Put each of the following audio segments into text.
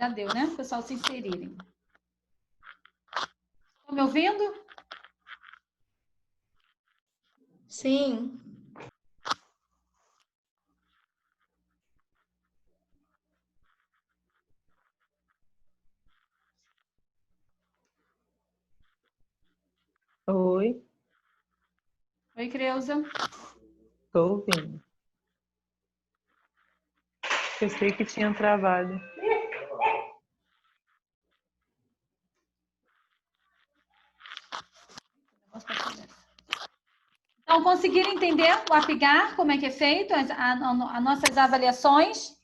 Já deu, né? O pessoal se inserirem. Estão me ouvindo? Sim. Oi, Oi, Creuza. tô ouvindo. Pensei que tinha travado. Então, conseguiram entender o APGAR, como é que é feito, as nossas avaliações?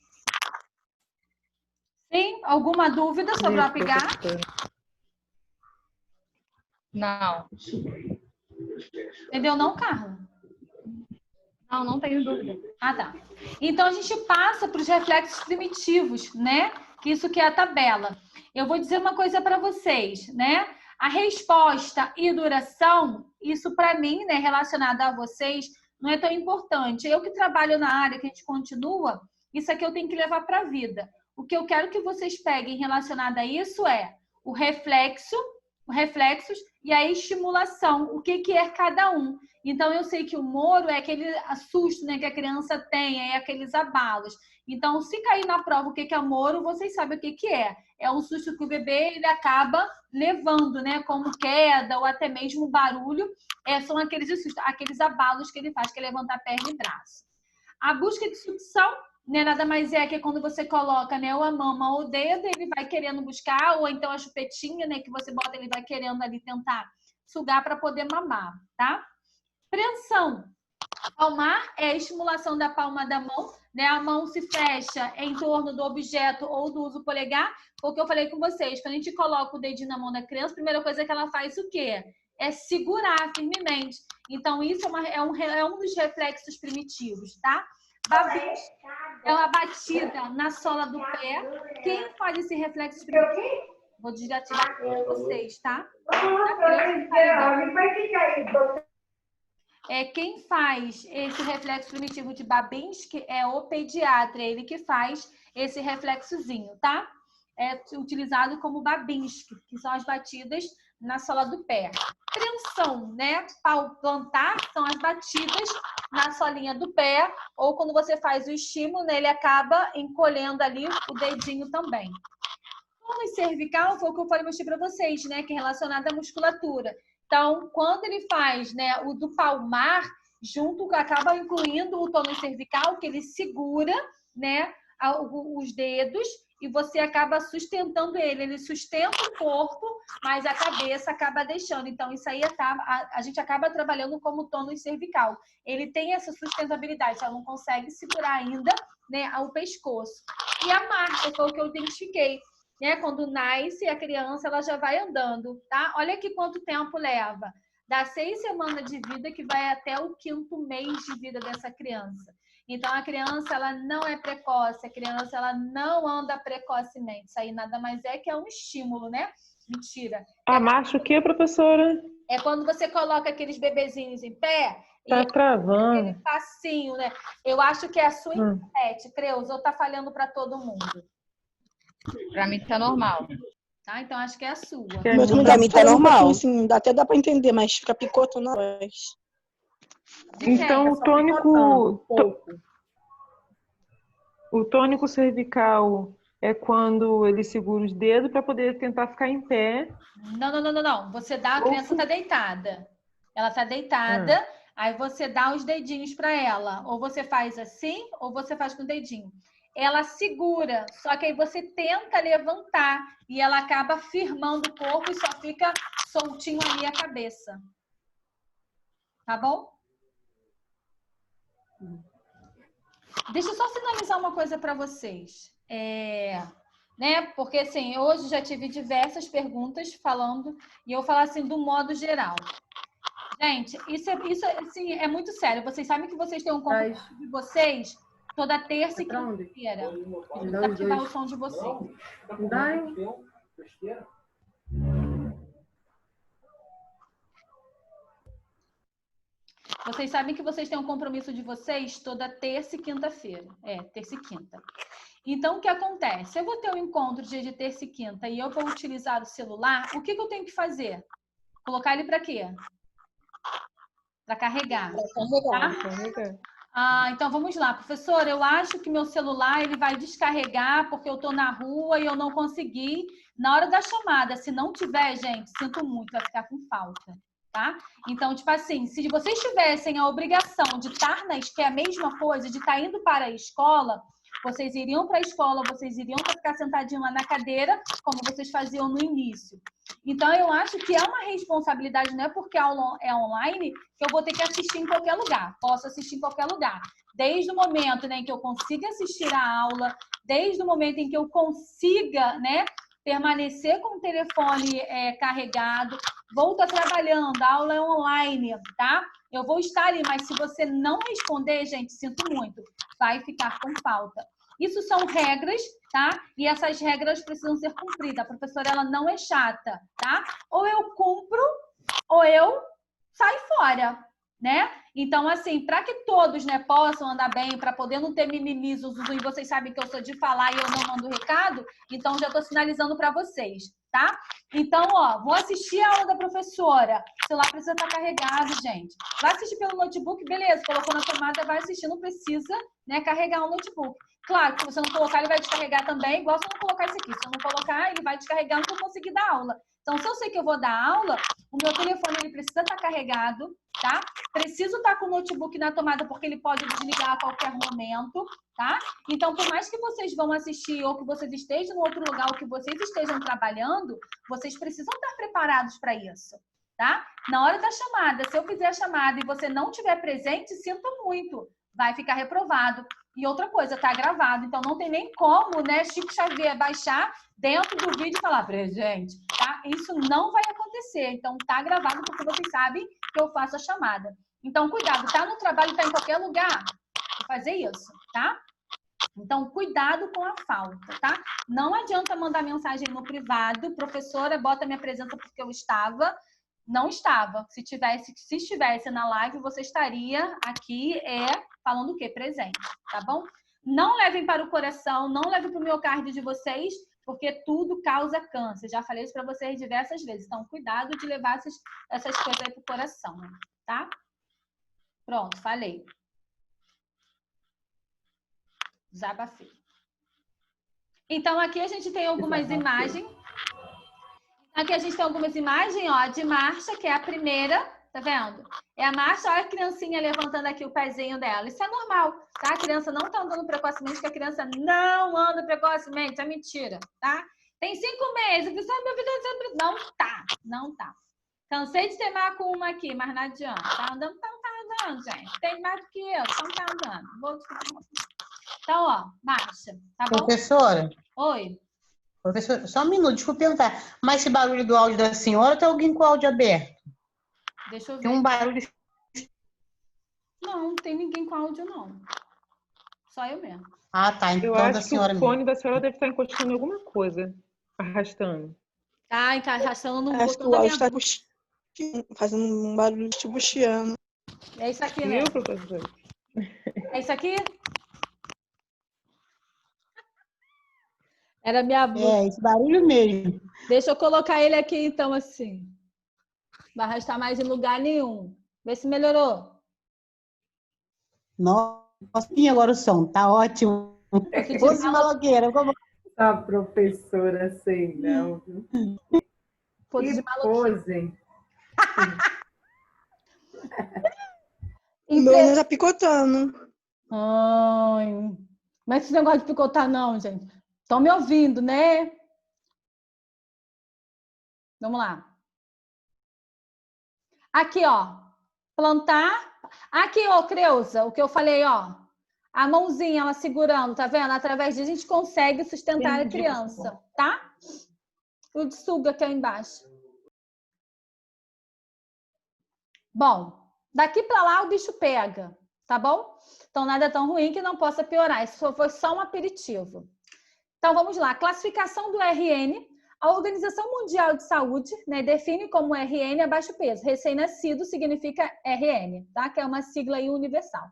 Sim? Alguma dúvida sobre o Isso, APGAR? professora. Não. Entendeu não, Carla? Não, não tenho dúvida. Ah, tá. Então, a gente passa para os reflexos primitivos, né? Que isso que é a tabela. Eu vou dizer uma coisa para vocês, né? A resposta e duração, isso para mim, né, relacionado a vocês, não é tão importante. Eu que trabalho na área, que a gente continua, isso aqui eu tenho que levar para a vida. O que eu quero que vocês peguem relacionado a isso é o reflexo, reflexos e a estimulação, o que que é cada um. Então, eu sei que o moro é aquele susto, né, que a criança tem, é aqueles abalos. Então, se cair na prova o que é moro, vocês sabem o que que é. É um susto que o bebê ele acaba levando, né, como queda ou até mesmo barulho. São aqueles sustos, aqueles abalos que ele faz, que é levantar perna e braço. A busca de sucção, né, nada mais é que quando você coloca, né, ou a mama ou o dedo, ele vai querendo buscar, ou então a chupetinha, né, que você bota, ele vai querendo ali tentar sugar para poder mamar, tá? Preensão. Palmar é a estimulação da palma da mão, né? A mão se fecha em torno do objeto ou do uso polegar. O que eu falei com vocês, quando a gente coloca o dedinho na mão da criança, a primeira coisa que ela faz o quê? É segurar firmemente. Então, isso é um dos reflexos primitivos, tá? Babis é uma batida na sola do pé. Quem faz esse reflexo primitivo? Vou desativar para vocês, tá? Quem faz esse reflexo primitivo de Babinski é o pediatra, ele que faz esse reflexozinho, tá? É utilizado como Babinski, que são as batidas na sola do pé. Preensão, né? Plantar são as batidas na solinha do pé, ou quando você faz o estímulo, né, ele acaba encolhendo ali o dedinho também. Tônus cervical foi o que eu falei, mostrei para vocês, né, que é relacionado à musculatura. Então, quando ele faz, né, o do palmar, junto, acaba incluindo o tônus cervical, que ele segura, né, os dedos e você acaba sustentando ele. Ele sustenta o corpo, mas a cabeça acaba deixando. Então, isso aí a gente acaba trabalhando como tônus cervical. Ele tem essa sustentabilidade, ela não consegue segurar ainda, né, o pescoço. E a marcha foi o que eu identifiquei. Né? Quando nasce, a criança ela já vai andando, tá? Olha aqui quanto tempo leva. Dá 6 semanas de vida que vai até o 5º mês de vida dessa criança. Então, a criança ela não é precoce, a criança ela não anda precocemente. Isso aí nada mais é que é um estímulo, né? Mentira. A marcha o quê, professora? É quando você coloca aqueles bebezinhos em pé Tá e travando. aquele passinho, né? Eu acho que é a sua internet, Creuza, ou tá falhando para todo mundo? Pra mim tá normal. Tá? Então, acho que é a sua. Meu também Pra mim tá normal. Assim, até dá pra entender, mas fica picotando a voz. Então, o tônico cervical é quando ele segura os dedos para poder tentar ficar em pé. Não. Você dá, a criança tá deitada. Ela tá deitada, aí você dá os dedinhos para ela. Ou você faz assim, ou você faz com o dedinho. Ela segura, só que aí você tenta levantar e ela acaba firmando o corpo e só fica soltinho ali a cabeça. Tá bom? Deixa eu só sinalizar uma coisa para vocês. Né? Porque assim, hoje já tive diversas perguntas falando, e eu vou falar assim do modo geral. Gente, isso assim, é muito sério. Vocês sabem que vocês têm um compromisso de vocês toda terça e quinta-feira. Deixa eu ativar o som de vocês. Vocês sabem que vocês têm um compromisso de vocês toda terça e quinta-feira. Terça e quinta. Então, o que acontece? Eu vou ter um encontro dia de terça e quinta e eu vou utilizar o celular, o que eu tenho que fazer? Colocar ele para quê? Para carregar. Tá? Então vamos lá, professora, eu acho que meu celular ele vai descarregar porque eu estou na rua e eu não consegui. Na hora da chamada, se não tiver, gente, sinto muito, vai ficar com falta, tá? Então, tipo assim, se vocês tivessem a obrigação de estar que é a mesma coisa, de estar indo para a escola, vocês iriam para a escola, vocês iriam para ficar sentadinho lá na cadeira, como vocês faziam no início. Então, eu acho que é uma responsabilidade, não é porque a aula é online que eu vou ter que assistir em qualquer lugar. Posso assistir em qualquer lugar. Desde o momento, né, em que eu consiga assistir a aula, desde o momento em que eu consiga, né, permanecer com o telefone carregado, vou estar trabalhando, a aula é online, tá? Eu vou estar ali, mas se você não responder, gente, sinto muito, vai ficar com falta. Isso são regras, tá? E essas regras precisam ser cumpridas. A professora, ela não é chata, tá? Ou eu cumpro, ou eu saio fora, né? Então, assim, para que todos, né, possam andar bem, para poder não ter mimimi, zuzu, e vocês sabem que eu sou de falar e eu não mando recado, então já estou sinalizando para vocês, tá? Então, ó, vou assistir a aula da professora. O celular precisa estar carregado, gente. Vai assistir pelo notebook, beleza, colocou na tomada, vai assistir, não precisa, né, carregar o notebook. Claro que se você não colocar, ele vai descarregar também, igual se eu não colocar isso aqui. Se eu não colocar, ele vai descarregar, não vou conseguir dar aula. Então, se eu sei que eu vou dar aula, o meu telefone ele precisa estar carregado, tá? Preciso estar com o notebook na tomada, porque ele pode desligar a qualquer momento, tá? Então, por mais que vocês vão assistir ou que vocês estejam em outro lugar ou que vocês estejam trabalhando, vocês precisam estar preparados para isso, tá? Na hora da chamada, se eu fizer a chamada e você não estiver presente, sinto muito, vai ficar reprovado. E outra coisa, tá gravado, então não tem nem como, né, Chico Xavier baixar dentro do vídeo e falar presente, tá? Isso não vai acontecer. Então tá gravado porque vocês sabem que eu faço a chamada. Então cuidado, tá no trabalho, tá em qualquer lugar, vou fazer isso, tá? Então cuidado com a falta, tá? Não adianta mandar mensagem no privado, professora, bota minha presença porque eu estava. Não estava. Se estivesse na live, você estaria aqui falando o quê? Presente, tá bom? Não levem para o coração, não levem para o miocárdio de vocês, porque tudo causa câncer. Já falei isso para vocês diversas vezes. Então, cuidado de levar essas coisas aí para o coração, tá? Pronto, falei. Desabafei. Então, aqui a gente tem algumas imagens. Aqui a gente tem algumas imagens, ó, de marcha, que é a primeira, tá vendo? É a marcha, olha a criancinha levantando aqui o pezinho dela. Isso é normal, tá? A criança não tá andando precocemente, porque a criança não anda precocemente, é mentira, tá? Tem 5 meses, que sabe, minha vida sempre... Não tá. Cansei de teimar com uma aqui, mas não adianta. Tá andando, não tá andando, gente. Tem mais do que eu, não tá andando. Então, ó, marcha, tá bom? Professora? Oi. Professor, só um minuto, deixa eu perguntar. Mas esse barulho do áudio da senhora, tem alguém com o áudio aberto? Deixa eu ver. Tem um barulho... Não tem ninguém com áudio, não. Só eu mesmo. Ah, tá. Então Eu da acho que senhora o fone da senhora deve estar encostando em alguma coisa, arrastando. Tá arrastando no Acho que botão o da áudio minha está fazendo um barulho tipo chiando. É isso aqui, né? Viu, professor? É isso aqui? Era minha blusa. É, esse barulho mesmo. Deixa eu colocar ele aqui, então, assim. Não vai arrastar mais em lugar nenhum. Vê se melhorou. Nossa, agora o som. Tá ótimo. Fosse maloqueira. Como... A professora, assim, não. Pose de Que maluquice. pose. Luana tá picotando. Ai, não é esse negócio de picotar, não, gente. Estão me ouvindo, né? Vamos lá. Aqui, ó. Plantar. Aqui, ó, Creuza, o que eu falei, ó. A mãozinha, ela segurando, tá vendo? Através disso a gente consegue sustentar a criança, tá? O de suga aqui embaixo. Bom, daqui pra lá o bicho pega, tá bom? Então, nada tão ruim que não possa piorar. Isso foi só um aperitivo. Então, vamos lá. Classificação do RN. A Organização Mundial de Saúde, né, define como RN abaixo peso. Recém-nascido significa RN, tá? Que é uma sigla aí universal.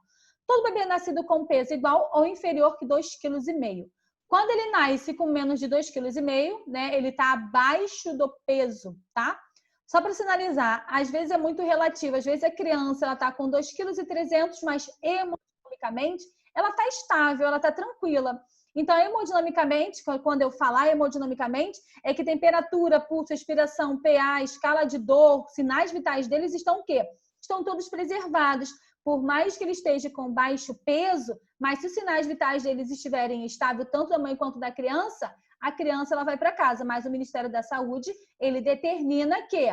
Todo bebê nascido com peso igual ou inferior que 2,5 kg. Quando ele nasce com menos de 2,5 kg, né, ele está abaixo do peso, tá? Só para sinalizar, às vezes é muito relativo, às vezes a criança ela está com 2,3 kg, mas hemodinamicamente ela está estável, ela está tranquila. Então, hemodinamicamente, quando eu falar hemodinamicamente, é que temperatura, pulso, respiração, PA, escala de dor, sinais vitais deles estão o quê? Estão todos preservados. Por mais que ele esteja com baixo peso, mas se os sinais vitais deles estiverem estáveis, tanto da mãe quanto da criança, a criança ela vai para casa. Mas o Ministério da Saúde, ele determina que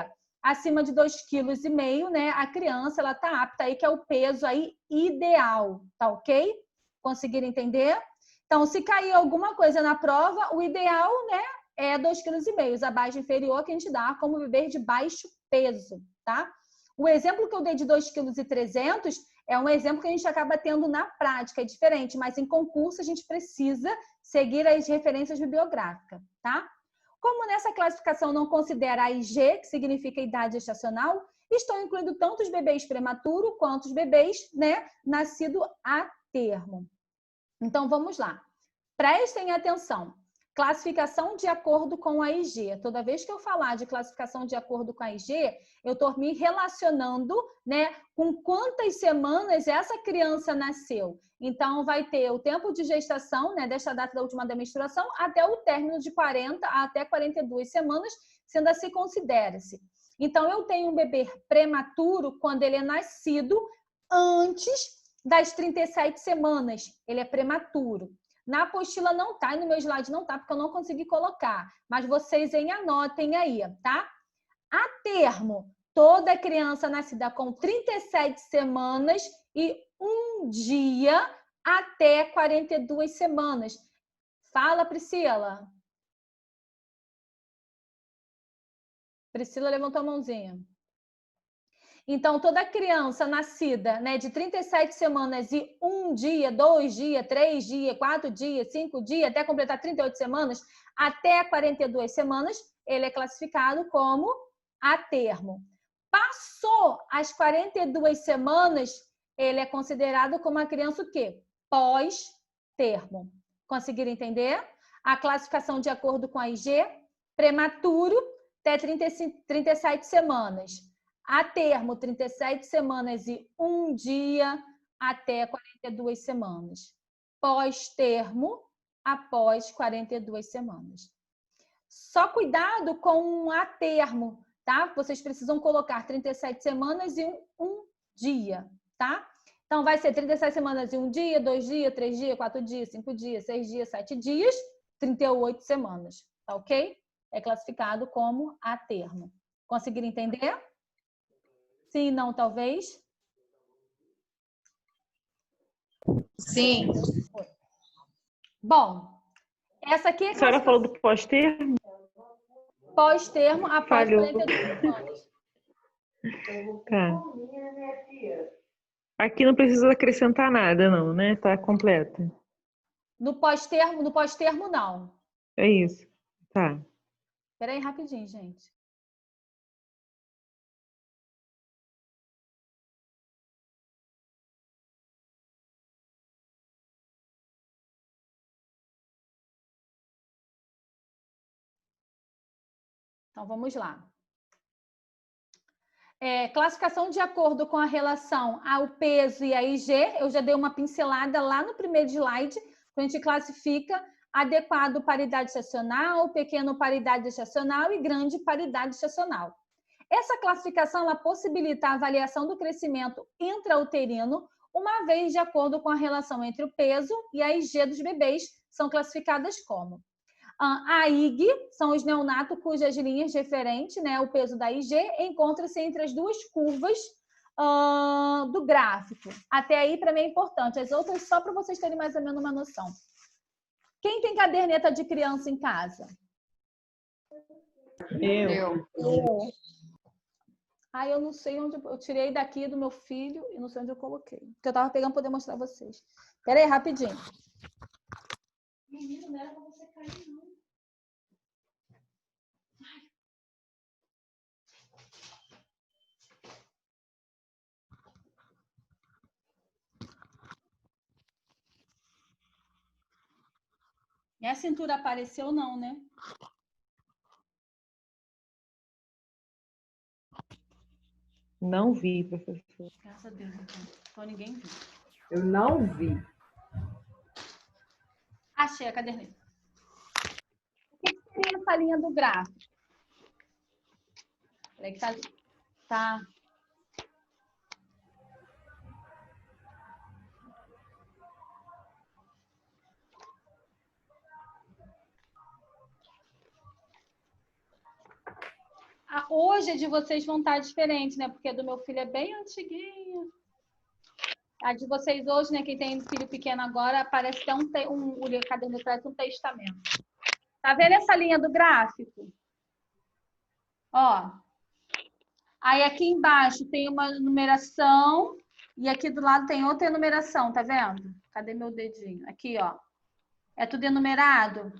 acima de 2,5 kg, né, a criança ela tá apta aí, que é o peso aí ideal, tá ok? Conseguiram entender? Então, se cair alguma coisa na prova, o ideal, né, é 2,5 kg, abaixo inferior que a gente dá como beber de baixo peso, tá? O exemplo que eu dei de 2,3 kg é um exemplo que a gente acaba tendo na prática, é diferente, mas em concurso a gente precisa seguir as referências bibliográficas, tá? Como nessa classificação não considera a IG, que significa idade gestacional, estão incluindo tanto os bebês prematuros quanto os bebês, né, nascidos a termo. Então, vamos lá. Prestem atenção. Classificação de acordo com a IG. Toda vez que eu falar de classificação de acordo com a IG, eu estou me relacionando, né, com quantas semanas essa criança nasceu. Então, vai ter o tempo de gestação, né, desta data da última da menstruação, até o término de 40 até 42 semanas, sendo assim considera-se. Então, eu tenho um bebê prematuro quando ele é nascido antes das 37 semanas. Ele é prematuro. Na apostila não tá, e no meu slide não tá, porque eu não consegui colocar. Mas vocês anotem aí, tá? A termo, toda criança nascida com 37 semanas e 1 dia até 42 semanas. Fala, Priscila. Priscila levantou a mãozinha. Então, toda criança nascida, né, de 37 semanas e 1 dia, 2 dias, 3 dias, 4 dias, 5 dias, até completar 38 semanas, até 42 semanas, ele é classificado como a termo. Passou as 42 semanas, ele é considerado como uma criança o quê? Pós-termo. Conseguiram entender? A classificação de acordo com a IG, prematuro até 37 semanas. A termo, 37 semanas e 1 dia até 42 semanas. Pós-termo, após 42 semanas. Só cuidado com a termo, tá? Vocês precisam colocar 37 semanas e 1 dia, tá? Então, vai ser 37 semanas e 1 dia, 2 dias, 3 dias, 4 dias, 5 dias, 6 dias, 7 dias, 38 semanas, tá ok? É classificado como a termo. Conseguiram entender? Sim, não, talvez? Sim. Bom, essa aqui é A senhora falou do pós-termo? pós-termo após Falhou. 42 semanas. Tá. Aqui não precisa acrescentar nada, não, né? Tá completa. No pós-termo, não. É isso. Tá. Espera aí rapidinho, gente. Então, vamos lá. Classificação de acordo com a relação ao peso e a IG, eu já dei uma pincelada lá no primeiro slide, a gente classifica adequado paridade gestacional, pequeno paridade gestacional e grande paridade gestacional. Essa classificação ela possibilita a avaliação do crescimento intrauterino, uma vez de acordo com a relação entre o peso e a IG dos bebês, são classificadas como a IG, são os neonatos cujas linhas referentes, né, o peso da IG, encontra-se entre as duas curvas do gráfico. Até aí, para mim, é importante. As outras, só para vocês terem mais ou menos uma noção. Quem tem caderneta de criança em casa? Eu. Eu não sei onde... Eu tirei daqui do meu filho e não sei onde eu coloquei. Porque eu estava pegando para poder mostrar a vocês. Espera aí, rapidinho. Menino, não era para você cair, não. E a cintura apareceu não, né? Não vi, professor. Graças a Deus, então ninguém viu. Eu não vi. Achei a caderneta. O que seria essa linha do gráfico? Peraí que tá. Hoje a de vocês vão estar diferente, né? Porque a do meu filho é bem antiguinha. A de vocês hoje, né? Quem tem filho pequeno agora, parece até o caderno parece um testamento. Tá vendo essa linha do gráfico? Ó. Aí aqui embaixo tem uma numeração e aqui do lado tem outra numeração, tá vendo? Cadê meu dedinho? Aqui, ó. É tudo enumerado.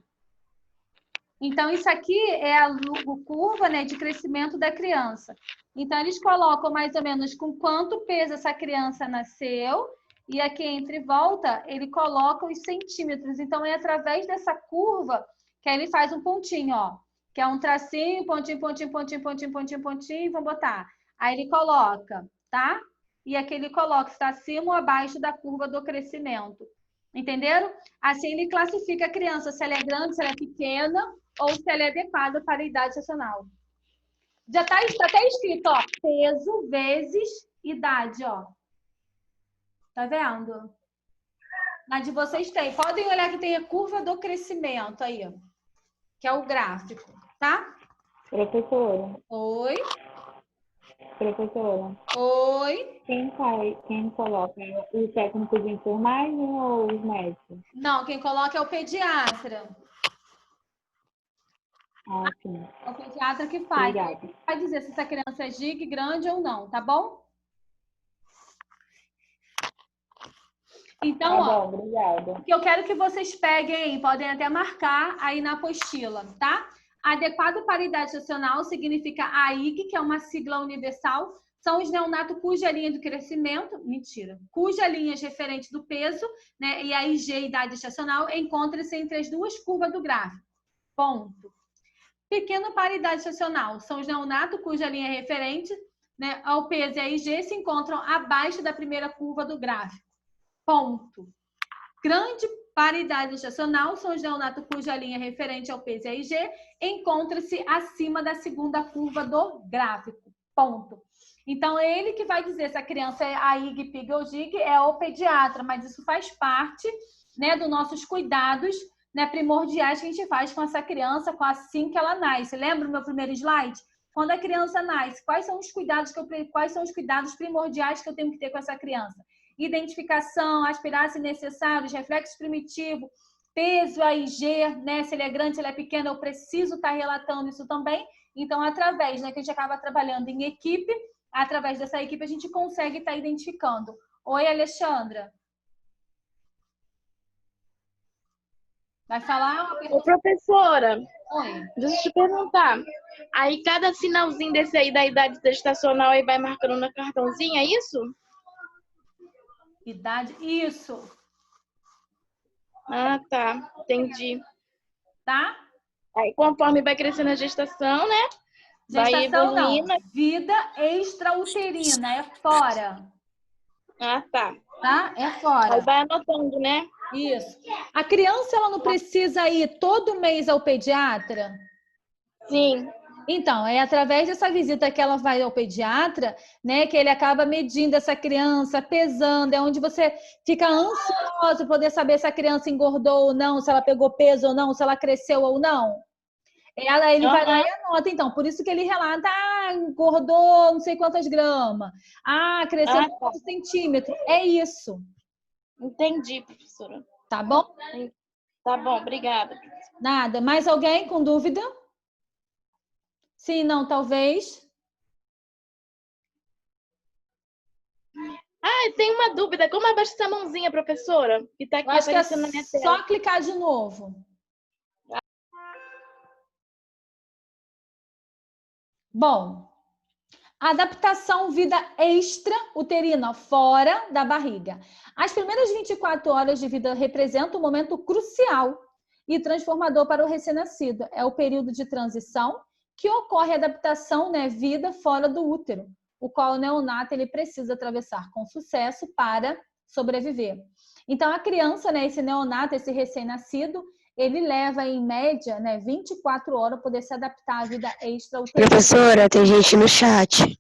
Então, isso aqui é a curva, né, de crescimento da criança. Então, eles colocam mais ou menos com quanto peso essa criança nasceu. E aqui entre volta, ele coloca os centímetros. Então, é através dessa curva que aí ele faz um pontinho, ó. Que é um tracinho, pontinho, pontinho, pontinho, pontinho, pontinho, pontinho. Vamos botar. Aí ele coloca, tá? E aqui ele coloca se está acima ou abaixo da curva do crescimento. Entenderam? Assim, ele classifica a criança, se ela é grande, se ela é pequena, ou se ela é adequada para a idade gestacional. Já está até escrito, ó, peso vezes idade, ó. Tá vendo? Na de vocês tem. Podem olhar que tem a curva do crescimento aí, ó, que é o gráfico, tá? Professora. Oi. Professora. Oi. Quem coloca? Os técnicos de enfermagem ou os médicos? Não, quem coloca é o pediatra. Ah, sim. É o pediatra que faz. Obrigada. Vai dizer se essa criança é gig, grande ou não, tá bom? Então, Tá ó, bom, obrigada. o que eu quero que vocês peguem aí, podem até marcar aí na apostila, tá? Adequado para a idade gestacional significa AIG, que é uma sigla universal, são os neonatos cuja linha de crescimento, cuja linha referente do peso, né, e a IG, idade gestacional, encontra-se entre as duas curvas do gráfico. Ponto. Pequeno para a idade gestacional são os neonatos cuja linha referente, né, ao peso e a IG se encontram abaixo da primeira curva do gráfico. Ponto. Grande para a idade gestacional são os neonatos cuja linha referente ao peso e a IG encontra-se acima da segunda curva do gráfico. Ponto. Então, é ele que vai dizer se a criança é AIG, PIG ou GIG, é o pediatra, mas isso faz parte, né, dos nossos cuidados, né, primordiais que a gente faz com essa criança assim que ela nasce. Lembra o meu primeiro slide? Quando a criança nasce, quais são os cuidados primordiais que eu tenho que ter com essa criança? Identificação, aspirar se necessário, reflexo primitivo, peso, AIG, né? Se ele é grande, se ele é pequeno, eu preciso estar relatando isso também. Então, através, né, que a gente acaba trabalhando em equipe, através dessa equipe a gente consegue estar identificando. Oi, Alexandra. Vai falar? Ô, professora, Oi. deixa eu te perguntar. Aí cada sinalzinho desse aí da idade gestacional aí vai marcando no cartãozinho, é isso? Idade, isso. Ah, tá. Entendi. Tá? Aí conforme vai crescendo a gestação, né? Vai Gestação não. evoluindo. Vida extrauterina, é fora. Ah, tá. Tá? É Aí fora. vai anotando, né? Isso. A criança, ela não precisa ir todo mês ao pediatra? Sim. Então, é através dessa visita que ela vai ao pediatra, né, que ele acaba medindo essa criança, pesando, é onde você fica ansioso para poder saber se a criança engordou ou não, se ela pegou peso ou não, se ela cresceu ou não. Ele vai lá e anota, então. Por isso que ele relata, engordou não sei quantas gramas. Cresceu quantos centímetros. É isso. Entendi, professora. Tá bom? Tá bom, obrigada. Nada. Mais alguém com dúvida? Sim, não, talvez. Tem uma dúvida. Como abaixa essa mãozinha, professora? Que tá aqui Eu acho que é aparecendo na minha tela. só clicar de novo. Bom, adaptação vida extrauterina, fora da barriga. As primeiras 24 horas de vida representam um momento crucial e transformador para o recém-nascido. É o período de transição que ocorre a adaptação, né, vida fora do útero, o qual o neonato ele precisa atravessar com sucesso para sobreviver. Então, a criança, né, esse neonato, esse recém-nascido, ele leva, em média, né, 24 horas para poder se adaptar à vida extra-uterina. Professora, tem gente no chat.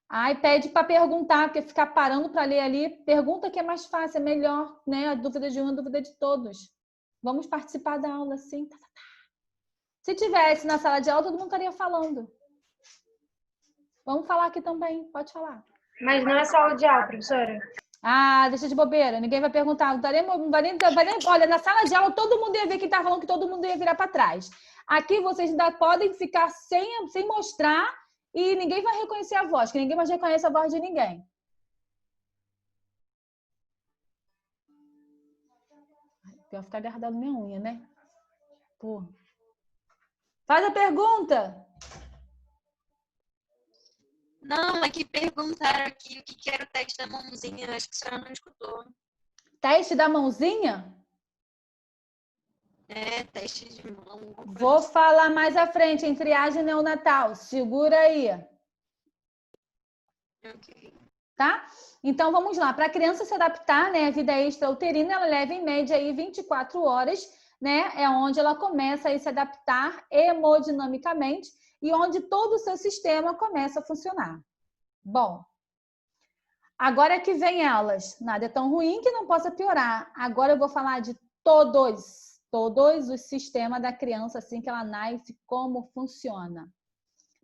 Ai, pede para perguntar, porque ficar parando para ler ali, pergunta que é mais fácil, é melhor, né? A dúvida de um, a dúvida de todos. Vamos participar da aula, sim. Se tivesse na sala de aula, todo mundo estaria falando. Vamos falar aqui também, pode falar. Mas não é sala de aula, professora. Ah, deixa de bobeira, ninguém vai perguntar. Não vai nem, olha, na sala de aula todo mundo ia ver quem tá falando, que todo mundo ia virar para trás. Aqui vocês ainda podem ficar sem mostrar e ninguém vai reconhecer a voz, que ninguém mais reconhece a voz de ninguém. Pior ficar guardado minha unha, né? Porra. Faz a pergunta. Não, é que perguntaram aqui o que era o teste da mãozinha. Acho que a senhora não escutou. Teste da mãozinha? É, teste de mão. Vou falar mais à frente, em triagem neonatal. Segura aí. Ok. Tá? Então, vamos lá. Para a criança se adaptar, né, à vida extrauterina, ela leva, em média, aí 24 horas, né? É onde ela começa a se adaptar hemodinamicamente e onde todo o seu sistema começa a funcionar. Bom, agora que vem elas. Nada é tão ruim que não possa piorar. Agora eu vou falar de todos os sistemas da criança, assim que ela nasce, como funciona.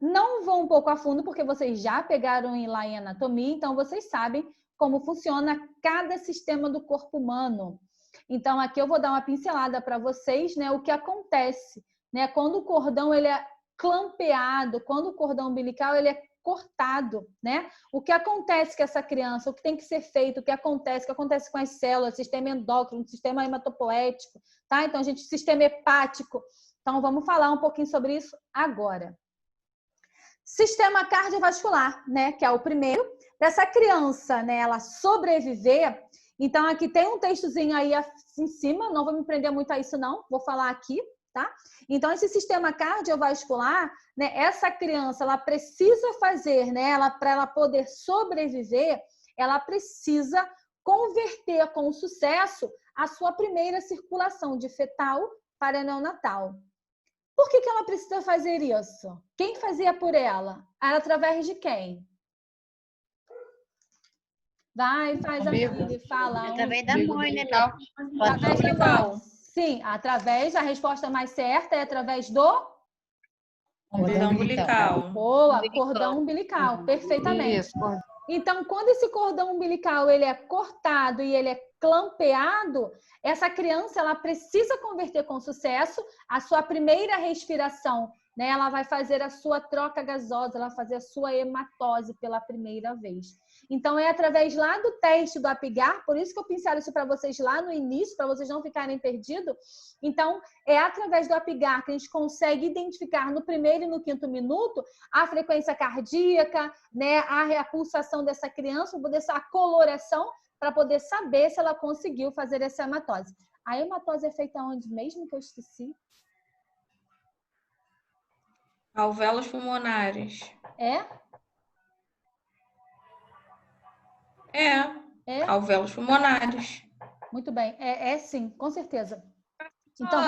Não vou um pouco a fundo, porque vocês já pegaram lá em anatomia, então vocês sabem como funciona cada sistema do corpo humano. Então, aqui eu vou dar uma pincelada para vocês, né, o que acontece, né, quando o cordão ele é clampeado, quando o cordão umbilical ele é cortado, né? O que acontece com essa criança, o que tem que ser feito, o que acontece com as células, sistema endócrino, sistema hematopoético, tá? Então, sistema hepático. Então, vamos falar um pouquinho sobre isso agora. Sistema cardiovascular, né? Que é o primeiro. Para essa criança, né, ela sobreviver. Então, aqui tem um textozinho aí em cima, não vou me prender muito a isso, não. Vou falar aqui, tá? Então, esse sistema cardiovascular, né, essa criança, ela precisa fazer, né, para ela poder sobreviver, ela precisa converter com sucesso a sua primeira circulação de fetal para neonatal. Por que ela precisa fazer isso? Quem fazia por ela? Era através de quem? Vai, faz a filha, fala. Através da mãe, né? Através da mãe. Sim, a resposta mais certa é através do cordão umbilical. Boa, cordão umbilical, perfeitamente. Isso. Então, quando esse cordão umbilical ele é cortado e ele é clampeado, essa criança ela precisa converter com sucesso a sua primeira respiração, né? Ela vai fazer a sua troca gasosa, ela vai fazer a sua hematose pela primeira vez. Então, é através lá do teste do Apgar, por isso que eu pincelo isso para vocês lá no início, para vocês não ficarem perdidos. Então, é através do Apgar que a gente consegue identificar no primeiro e no quinto minuto a frequência cardíaca, né, a pulsação dessa criança, a coloração, para poder saber se ela conseguiu fazer essa hematose. A hematose é feita onde mesmo que eu esqueci? Alvéolos pulmonares. É? É. Alvéolos pulmonares. Muito bem. É sim, com certeza. Então,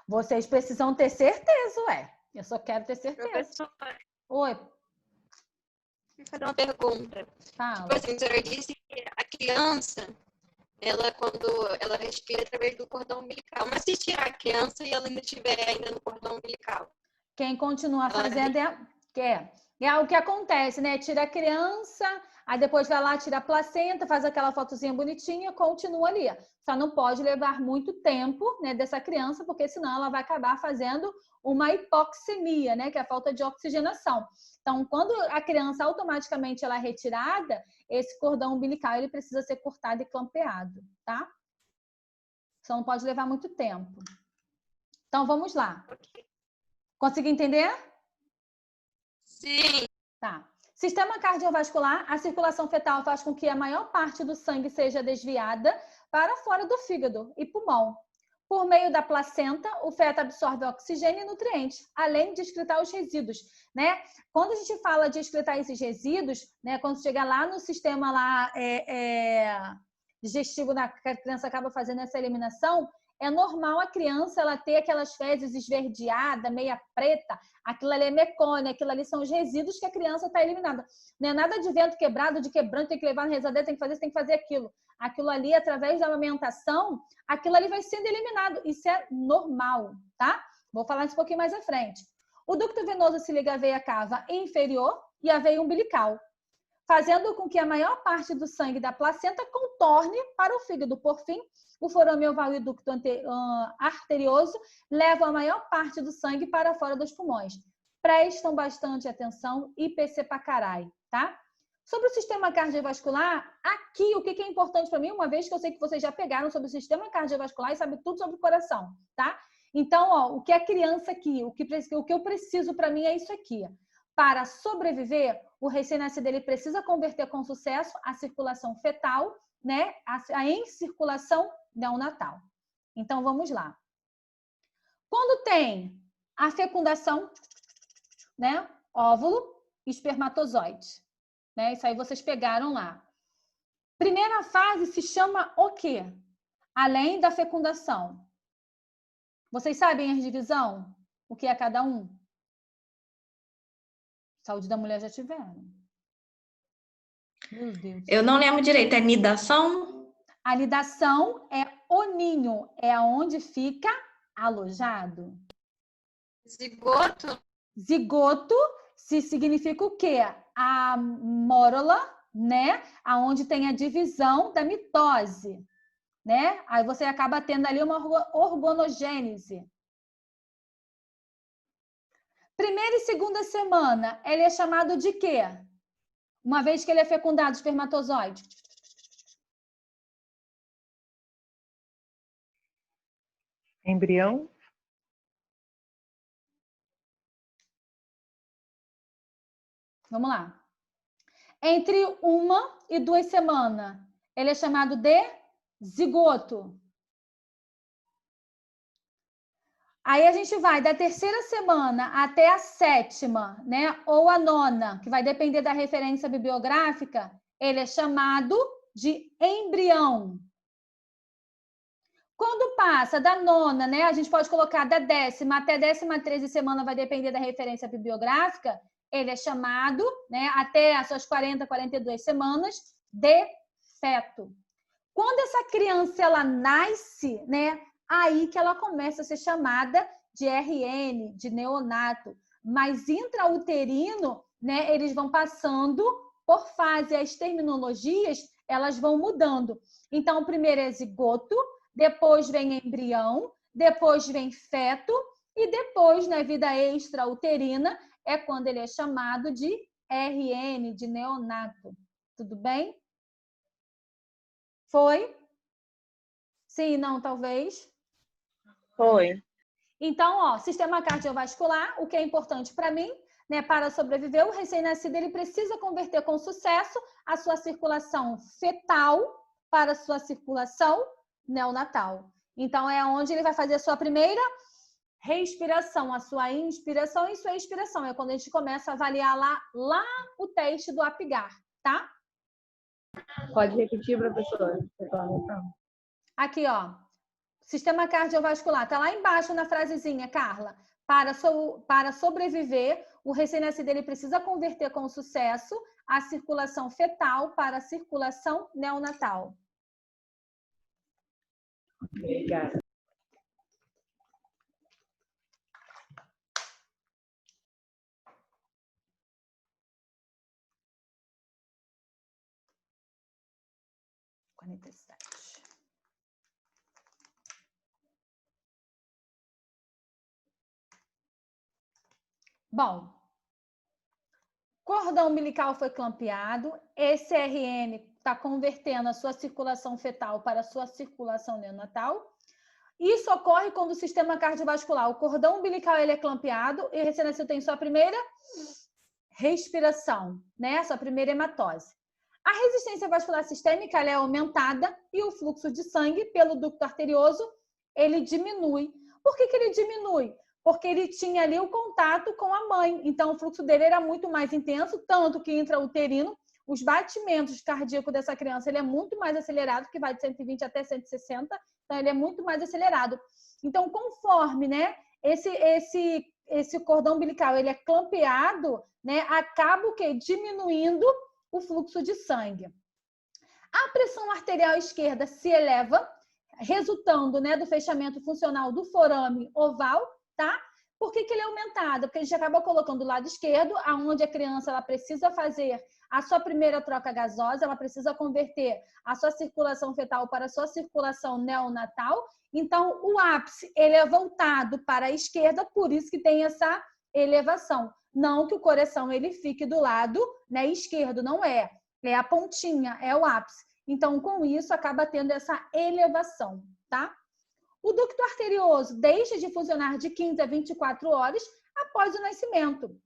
vocês precisam ter certeza, ué. Eu só quero ter certeza. Professora. Oi. Vou fazer uma pergunta. Fala. Tipo assim, a senhora disse que a criança, quando ela respira através do cordão umbilical. Mas se tirar a criança e ela ainda estiver ainda no cordão umbilical? Quem continua fazendo é o que acontece, né? Tira a criança, aí depois vai lá, tira a placenta, faz aquela fotozinha bonitinha, continua ali. Só não pode levar muito tempo, né, dessa criança, porque senão ela vai acabar fazendo uma hipoxemia, né? Que é a falta de oxigenação. Então, quando a criança automaticamente ela é retirada, esse cordão umbilical ele precisa ser cortado e clampeado, tá? Só não pode levar muito tempo. Então, vamos lá. Conseguiu entender? Sim. Tá. Sistema cardiovascular, a circulação fetal faz com que a maior parte do sangue seja desviada para fora do fígado e pulmão. Por meio da placenta, o feto absorve oxigênio e nutrientes, além de excretar os resíduos, né? Quando a gente fala de excretar esses resíduos, né? Quando chega lá no sistema lá, digestivo, que a criança acaba fazendo essa eliminação, é normal a criança ela ter aquelas fezes esverdeadas, meia preta, aquilo ali é mecônia, aquilo ali são os resíduos que a criança está eliminando. Não é nada de vento quebrado, de quebrante, tem que levar na rezadeira, tem que fazer isso, tem que fazer aquilo. Aquilo ali, através da amamentação, aquilo ali vai sendo eliminado. Isso é normal, tá? Vou falar isso um pouquinho mais à frente. O ducto venoso se liga à veia cava inferior e à veia umbilical, fazendo com que a maior parte do sangue da placenta contorne para o fígado. Por fim, o forame oval e o ducto arterioso levam a maior parte do sangue para fora dos pulmões. Prestam bastante atenção e PC pra carai, tá? Sobre o sistema cardiovascular, aqui o que é importante para mim, uma vez que eu sei que vocês já pegaram sobre o sistema cardiovascular e sabem tudo sobre o coração, tá? Então, ó, o que a criança aqui, o que eu preciso para mim é isso aqui. Para sobreviver, o recém-nascido ele precisa converter com sucesso a circulação fetal, né, em circulação neonatal. Então, vamos lá. Quando tem a fecundação, né, óvulo, espermatozoide, né, isso aí vocês pegaram lá. Primeira fase se chama o quê? Além da fecundação. Vocês sabem a divisão? O que é cada um? Saúde da mulher já tiveram. Meu Deus. Eu não lembro direito, é nidação? A nidação é o ninho, é onde fica alojado. Zigoto? Zigoto significa o quê? A mórula, né? Aonde tem a divisão da mitose, né? Aí você acaba tendo ali uma organogênese. Primeira e segunda semana, ele é chamado de quê? Uma vez que ele é fecundado, espermatozoide. Embrião? Vamos lá. Entre 1 e 2 semanas, ele é chamado de zigoto. Aí a gente vai da terceira semana até a 7ª, né? Ou a 9ª, que vai depender da referência bibliográfica, ele é chamado de embrião. Quando passa da 9ª, né? A gente pode colocar da 10ª até a 13ª semana, vai depender da referência bibliográfica, ele é chamado, né, até as suas 40, 42 semanas, de feto. Quando essa criança ela nasce, né? Aí que ela começa a ser chamada de RN, de neonato. Mas intrauterino, né, eles vão passando por fase, as terminologias, elas vão mudando. Então, o primeiro é zigoto, depois vem embrião, depois vem feto, e depois, na vida extrauterina, é quando ele é chamado de RN, de neonato. Tudo bem? Foi? Sim, não, talvez? Foi. Então, ó, sistema cardiovascular, o que é importante para mim, né, para sobreviver, o recém-nascido ele precisa converter com sucesso a sua circulação fetal para a sua circulação neonatal. Então, é onde ele vai fazer a sua primeira respiração, a sua inspiração e sua expiração. É quando a gente começa a avaliar lá o teste do Apgar, tá? Pode repetir, professora? Aqui, ó. Sistema cardiovascular. Tá lá embaixo na frasezinha, Carla. Para sobreviver, o recém-nascido ele precisa converter com sucesso a circulação fetal para a circulação neonatal. Obrigada. Bom, cordão umbilical foi clampeado, esse RN está convertendo a sua circulação fetal para a sua circulação neonatal. Isso ocorre quando o sistema cardiovascular, o cordão umbilical ele é clampeado e o recém-nascido tem sua primeira respiração, né? Sua primeira hematose. A resistência vascular sistêmica ela é aumentada e o fluxo de sangue pelo ducto arterioso ele diminui. Por que ele diminui? Porque ele tinha ali o contato com a mãe. Então, o fluxo dele era muito mais intenso, tanto que intrauterino, os batimentos cardíacos dessa criança, ele é muito mais acelerado, que vai de 120 até 160, então ele é muito mais acelerado. Então, conforme, né, esse cordão umbilical ele é clampeado, né, acaba o quê? Diminuindo o fluxo de sangue. A pressão arterial esquerda se eleva, resultando, né, do fechamento funcional do forame oval, tá? Por que ele é aumentado? Porque a gente acaba colocando o lado esquerdo, aonde a criança ela precisa fazer a sua primeira troca gasosa, ela precisa converter a sua circulação fetal para a sua circulação neonatal. Então, o ápice ele é voltado para a esquerda, por isso que tem essa elevação. Não que o coração ele fique do lado, né, esquerdo, não é. É a pontinha, é o ápice. Então, com isso, acaba tendo essa elevação, tá? O ducto arterioso deixa de funcionar de 15 a 24 horas após o nascimento.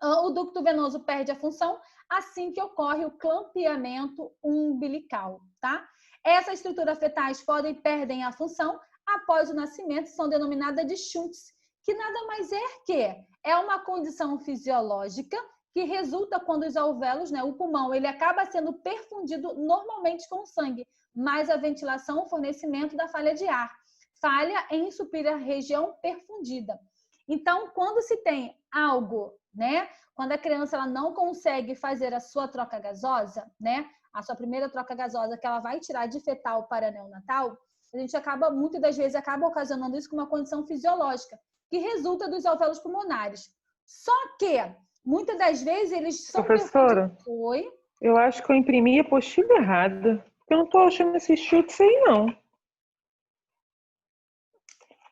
O ducto venoso perde a função assim que ocorre o clampeamento umbilical, tá? Essas estruturas fetais perdem a função após o nascimento, são denominadas de shunts, que nada mais é que é uma condição fisiológica que resulta quando os alvéolos, né, o pulmão, ele acaba sendo perfundido normalmente com sangue, mas a ventilação, o fornecimento da falha de ar, falha em suprir a região perfundida. Então, quando se tem algo, né, quando a criança ela não consegue fazer a sua troca gasosa, né, a sua primeira troca gasosa que ela vai tirar de fetal para neonatal, a gente acaba, muitas das vezes, acaba ocasionando isso com uma condição fisiológica, que resulta dos alvéolos pulmonares. Só que, muitas das vezes, eles são... Professora, Oi? Eu acho que eu imprimi a apostila errada. Porque eu não tô achando esses chutes aí, não.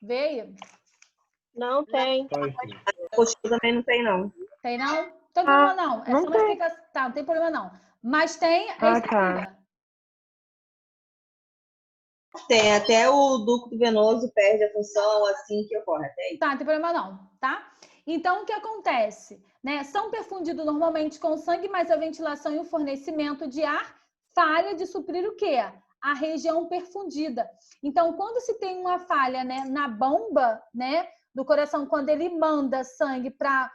Veio? Não tem. A apostila também não tem, não. Tem não? Não tem problema não. É não só uma tem. explicação. Tá, não tem problema não. Mas tem a Tá. estrutura. Tem, até o ducto venoso perde a função assim que ocorre. Até aí. Tá, não tem problema não, tá? Então, o que acontece? Né? São perfundidos normalmente com sangue, mas a ventilação e o fornecimento de ar falha de suprir o quê? A região perfundida. Então, quando se tem uma falha, né, na bomba, né, do coração, quando ele manda sangue para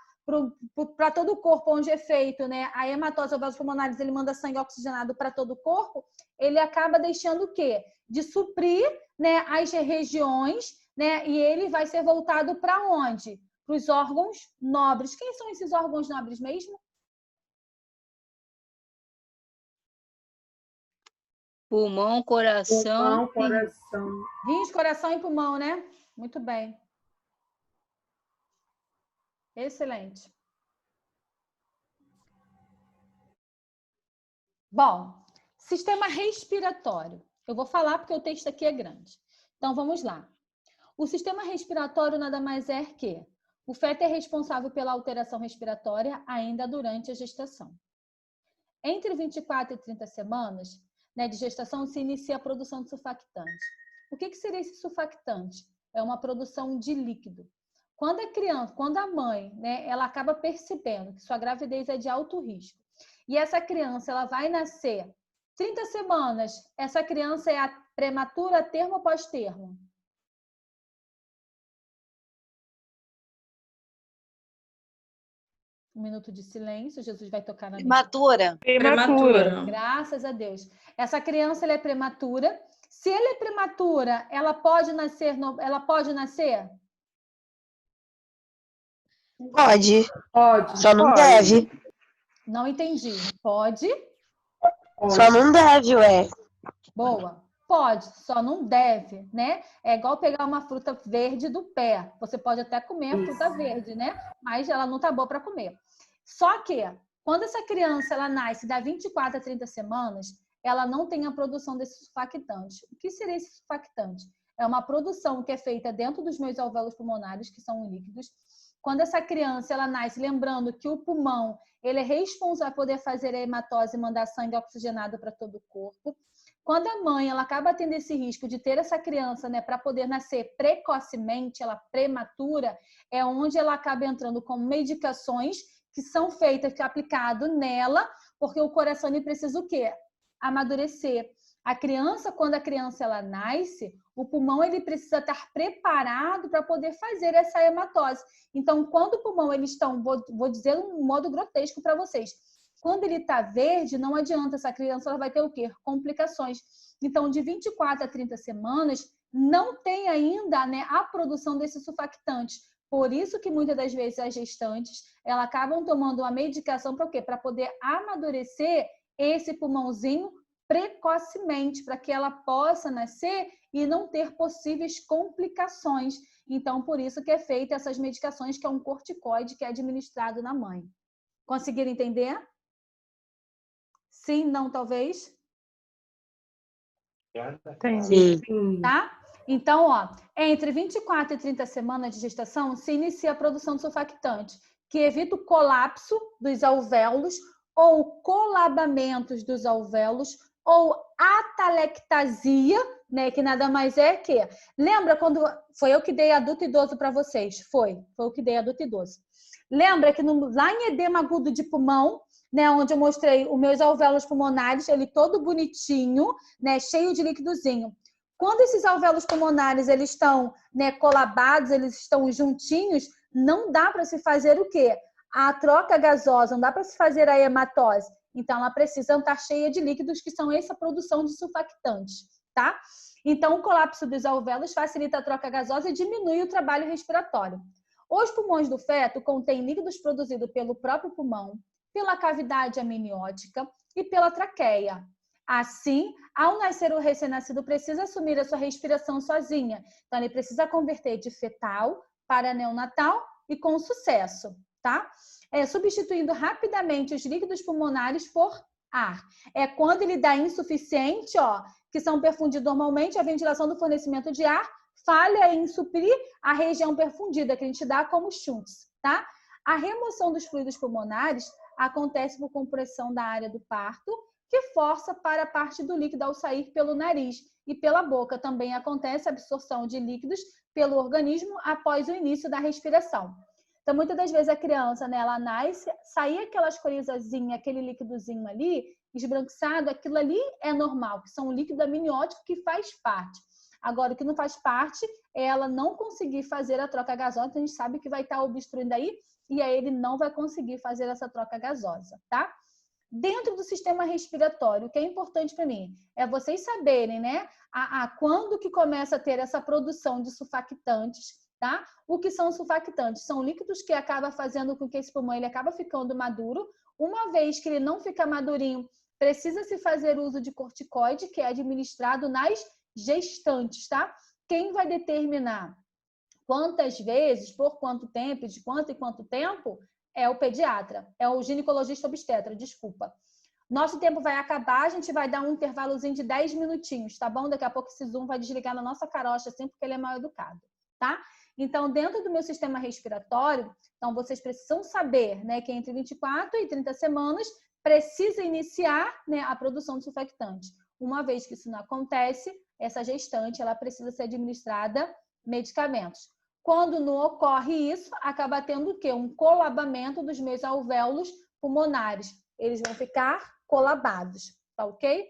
todo o corpo onde é feito, né, a hematose ou vasos pulmonares, ele manda sangue oxigenado para todo o corpo, ele acaba deixando o quê? De suprir, né, as regiões, né, e ele vai ser voltado para onde? Para os órgãos nobres. Quem são esses órgãos nobres mesmo? Pulmão, coração. Rins, coração e pulmão, né? Muito bem. Excelente. Bom, sistema respiratório. Eu vou falar porque o texto aqui é grande. Então, vamos lá. O sistema respiratório nada mais é que o feto é responsável pela alteração respiratória ainda durante a gestação. Entre 24 e 30 semanas, né, de gestação, se inicia a produção de surfactante. O que seria esse surfactante? É uma produção de líquido. Quando a criança, quando a mãe, né, ela acaba percebendo que sua gravidez é de alto risco e essa criança ela vai nascer 30 semanas, essa criança é a prematura, termo ou pós-termo? Um minuto de silêncio, Jesus vai tocar na Prematura. Prematura. Graças a Deus. Essa criança ela é prematura. Se ela é prematura, ela pode nascer? Ela pode nascer? Pode. Pode. Só não deve. Não entendi. Pode? Só não deve, ué. Boa. Pode, só não deve, né? É igual pegar uma fruta verde do pé. Você pode até comer a fruta verde, né? Mas ela não tá boa para comer. Só que, quando essa criança ela nasce da 24 a 30 semanas, ela não tem a produção desse surfactante. O que seria esse surfactante? É uma produção que é feita dentro dos meus alvéolos pulmonares, que são líquidos. Quando essa criança ela nasce, lembrando que o pulmão ele é responsável por poder fazer a hematose e mandar sangue oxigenado para todo o corpo. Quando a mãe ela acaba tendo esse risco de ter essa criança, né, para poder nascer precocemente, ela prematura, é onde ela acaba entrando com medicações que são feitas, que é aplicado nela, porque o coração ele precisa o quê? Amadurecer. A criança, quando a criança ela nasce, o pulmão ele precisa estar preparado para poder fazer essa hematose. Então, quando o pulmão eles estão, vou dizer um modo grotesco para vocês, quando ele está verde, não adianta, essa criança ela vai ter o quê? Complicações. Então, de 24 a 30 semanas, não tem ainda, né, a produção desses surfactantes. Por isso que muitas das vezes as gestantes, elas acabam tomando uma medicação para o quê? Para poder amadurecer esse pulmãozinho precocemente, para que ela possa nascer e não ter possíveis complicações. Então, por isso que é feita essas medicações, que é um corticoide que é administrado na mãe. Conseguiram entender? Sim, não, talvez? Sim. Tá? Então, ó, entre 24 e 30 semanas de gestação, se inicia a produção de surfactante, que evita o colapso dos alvéolos ou colabamentos dos alvéolos ou atalectasia, né, que nada mais é que... Lembra quando... Foi eu que dei adulto e idoso para vocês? Foi eu que dei adulto e idoso. Lembra que lá em edema agudo de pulmão, né, onde eu mostrei os meus alvéolos pulmonares, ele todo bonitinho, né, cheio de líquidozinho. Quando esses alvéolos pulmonares eles estão, né, colabados, eles estão juntinhos, não dá para se fazer o quê? A troca gasosa, não dá para se fazer a hematose. Então, ela precisa estar cheia de líquidos, que são essa produção de surfactantes, tá? Então, o colapso dos alvéolos facilita a troca gasosa e diminui o trabalho respiratório. Os pulmões do feto contêm líquidos produzidos pelo próprio pulmão, pela cavidade amniótica e pela traqueia. Assim, ao nascer o recém-nascido precisa assumir a sua respiração sozinha. Então, ele precisa converter de fetal para neonatal e com sucesso, tá? Substituindo rapidamente os líquidos pulmonares por ar. É quando ele dá insuficiente, ó, que são perfundidos normalmente, a ventilação do fornecimento de ar falha em suprir a região perfundida, que a gente dá como shunts, tá? A remoção dos fluidos pulmonares acontece por compressão da área do parto, que força para a parte do líquido ao sair pelo nariz e pela boca. Também acontece a absorção de líquidos pelo organismo após o início da respiração. Então, muitas das vezes a criança, né, ela nasce, sai aquelas corizazinhas, aquele líquidozinho ali, esbranquiçado, aquilo ali é normal, que são um líquido amniótico que faz parte. Agora, o que não faz parte é ela não conseguir fazer a troca gasosa, então a gente sabe que vai estar obstruindo aí, e aí ele não vai conseguir fazer essa troca gasosa, tá? Dentro do sistema respiratório, o que é importante para mim é vocês saberem, né, quando que começa a ter essa produção de surfactantes, tá? O que são surfactantes? São líquidos que acabam fazendo com que esse pulmão ele acaba ficando maduro. Uma vez que ele não fica madurinho, precisa se fazer uso de corticoide, que é administrado nas gestantes, tá? Quem vai determinar quantas vezes, por quanto tempo, de quanto e quanto tempo, é o pediatra, é o ginecologista obstetra, desculpa. Nosso tempo vai acabar, a gente vai dar um intervalozinho de 10 minutinhos, tá bom? Daqui a pouco esse Zoom vai desligar na nossa carocha, assim, porque ele é mal educado, tá? Então, dentro do meu sistema respiratório, então vocês precisam saber, né, que entre 24 e 30 semanas precisa iniciar, né, a produção de surfactante. Uma vez que isso não acontece, essa gestante, ela precisa ser administrada medicamentos. Quando não ocorre isso, acaba tendo o quê? Um colabamento dos meus alvéolos pulmonares. Eles vão ficar colabados, tá ok?